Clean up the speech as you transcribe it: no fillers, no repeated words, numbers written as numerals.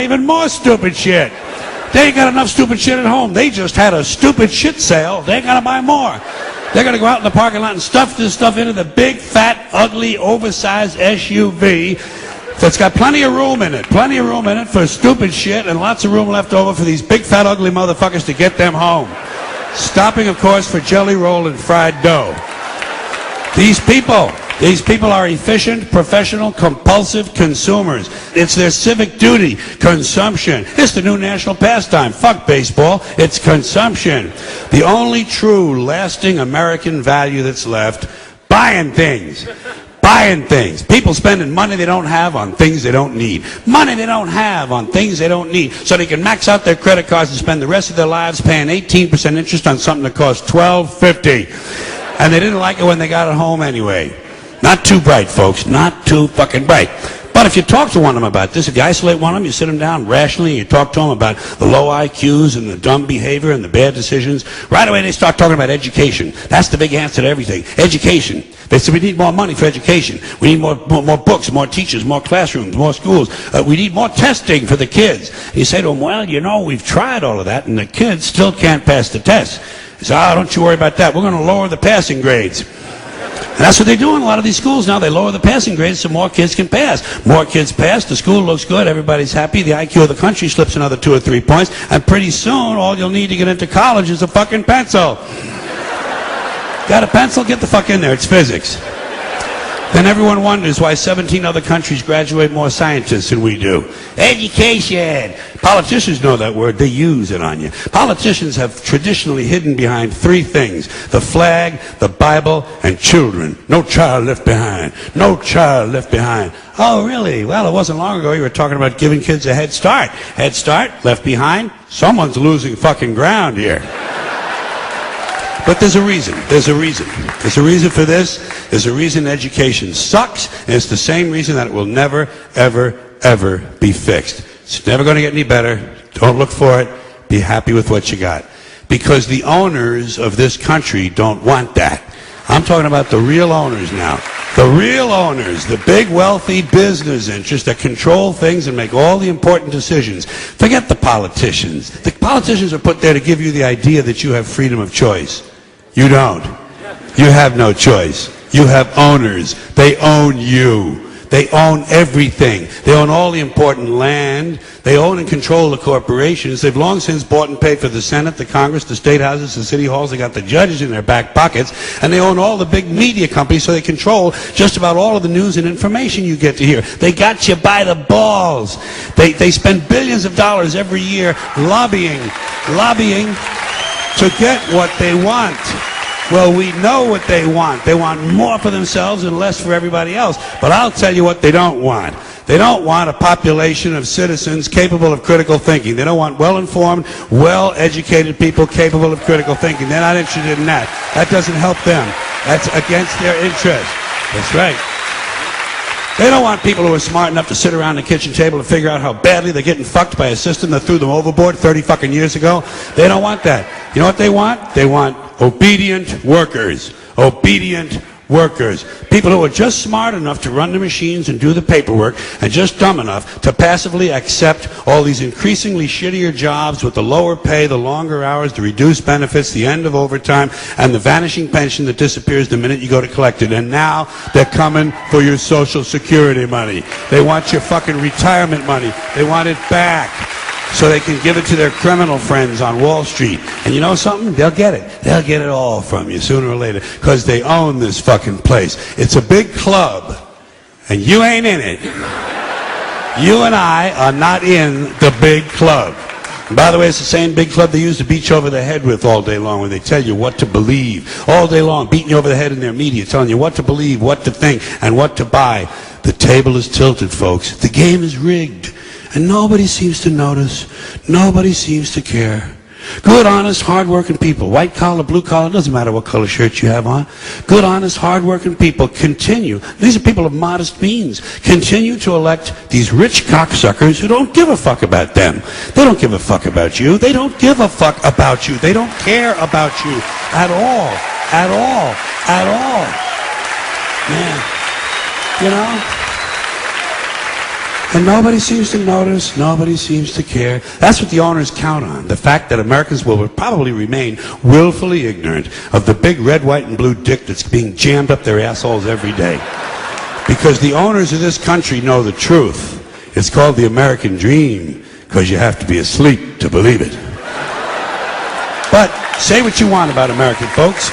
even more stupid shit. They ain't got enough stupid shit at home. They just had a stupid shit sale. They ain't gonna buy more. They're gonna go out in the parking lot and stuff this stuff into the big, fat, ugly, oversized SUV that's got plenty of room in it. Plenty of room in it for stupid shit and lots of room left over for these big, fat, ugly motherfuckers to get them home. Stopping, of course, for jelly roll and fried dough. These people are efficient, professional, compulsive consumers. It's their civic duty, consumption. It's the new national pastime. Fuck baseball, it's consumption. The only true, lasting American value that's left, buying things. Buying things. People spending money they don't have on things they don't need. Money they don't have on things they don't need. So they can max out their credit cards and spend the rest of their lives paying 18% interest on something that costs $12.50. And they didn't like it when they got it home anyway. Not too bright, folks. Not too fucking bright. But if you talk to one of them about this, if you isolate one of them, you sit them down rationally, and you talk to them about the low IQs and the dumb behavior and the bad decisions, right away they start talking about education. That's the big answer to everything. Education. They say we need more money for education. We need more books, more teachers, more classrooms, more schools. We need more testing for the kids. And you say to them, well, you know, we've tried all of that, and the kids still can't pass the test. They say, oh, don't you worry about that. We're going to lower the passing grades. And that's what they do in a lot of these schools now. They lower the passing grades so more kids can pass. More kids pass, the school looks good, everybody's happy, the IQ of the country slips another 2 or 3 points, and pretty soon all you'll need to get into college is a fucking pencil. Got a pencil? Get the fuck in there, it's physics. Then everyone wonders why 17 other countries graduate more scientists than we do. Education! Politicians know that word, they use it on you. Politicians have traditionally hidden behind 3 things: the flag, the Bible, and children. No child left behind. No child left behind. Oh, really? Well, it wasn't long ago you were talking about giving kids a head start. Head start, left behind? Someone's losing fucking ground here. But there's a reason. There's a reason. There's a reason for this. There's a reason education sucks, and it's the same reason that it will never, ever, ever be fixed. It's never going to get any better. Don't look for it. Be happy with what you got. Because the owners of this country don't want that. I'm talking about the real owners now. The real owners, the big wealthy business interests that control things and make all the important decisions. Forget the politicians. The politicians are put there to give you the idea that you have freedom of choice. You don't. You have no choice. You have owners. They own you. They own everything. They own all the important land. They own and control the corporations. They've long since bought and paid for the Senate, the Congress, the state houses, the city halls. They got the judges in their back pockets. And they own all the big media companies, so they control just about all of the news and information you get to hear. They got you by the balls. They spend billions of dollars every year lobbying to get what they want. Well, we know what they want. They want more for themselves and less for everybody else. But I'll tell you what they don't want. They don't want a population of citizens capable of critical thinking. They don't want well-informed, well-educated people capable of critical thinking. They're not interested in that. That doesn't help them. That's against their interest. That's right. They don't want people who are smart enough to sit around the kitchen table and figure out how badly they're getting fucked by a system that threw them overboard 30 fucking years ago. They don't want that. You know what they want? They want obedient workers. Obedient workers. People who are just smart enough to run the machines and do the paperwork, and just dumb enough to passively accept all these increasingly shittier jobs with the lower pay, the longer hours, the reduced benefits, the end of overtime, and the vanishing pension that disappears the minute you go to collect it. And now they're coming for your Social Security money. They want your fucking retirement money. They want it back, so they can give it to their criminal friends on Wall Street. And you know something? They'll get it. They'll get it all from you sooner or later, because they own this fucking place. It's a big club, and you ain't in it. You and I are not in the big club. And by the way, it's the same big club they use to beat you over the head with all day long, when they tell you what to believe. All day long, beating you over the head in their media, telling you what to believe, what to think, and what to buy. The table is tilted, folks. The game is rigged. And nobody seems to notice. Nobody seems to care. Good, honest, hard-working people, white collar, blue collar, doesn't matter what color shirt you have on. Good, honest, hard-working people continue. These are people of modest means. Continue to elect these rich cocksuckers who don't give a fuck about them. They don't give a fuck about you. They don't give a fuck about you. They don't care about you at all. At all. At all. Man. You know? And nobody seems to notice, nobody seems to care. That's what the owners count on, the fact that Americans will probably remain willfully ignorant of the big red, white, and blue dick that's being jammed up their assholes every day. Because the owners of this country know the truth. It's called the American dream, because you have to be asleep to believe it. But say what you want about American folks.